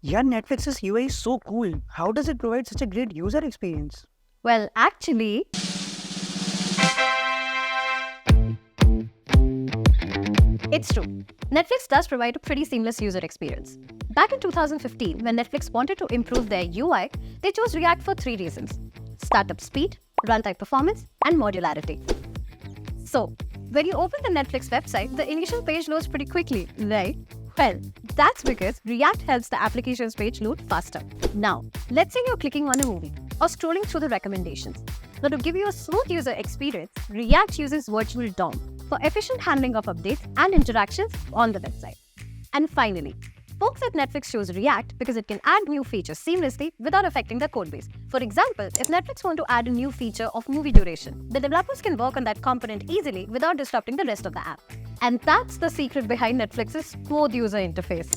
Yeah, Netflix's UI is so cool. How does it provide such a great user experience? Well, actually, it's true. Netflix does provide a pretty seamless user experience. Back in 2015, when Netflix wanted to improve their UI, they chose React for three reasons: startup speed, runtime performance, and modularity. So, when you open the Netflix website, the initial page loads pretty quickly, right? Well, that's because React helps the applications page load faster. Now, let's say you're clicking on a movie or scrolling through the recommendations. Now, to give you a smooth user experience, React uses Virtual DOM for efficient handling of updates and interactions on the website. And finally, folks at Netflix chose React because it can add new features seamlessly without affecting the codebase. For example, if Netflix want to add a new feature of movie duration, the developers can work on that component easily without disrupting the rest of the app. And that's the secret behind Netflix's smooth user interface.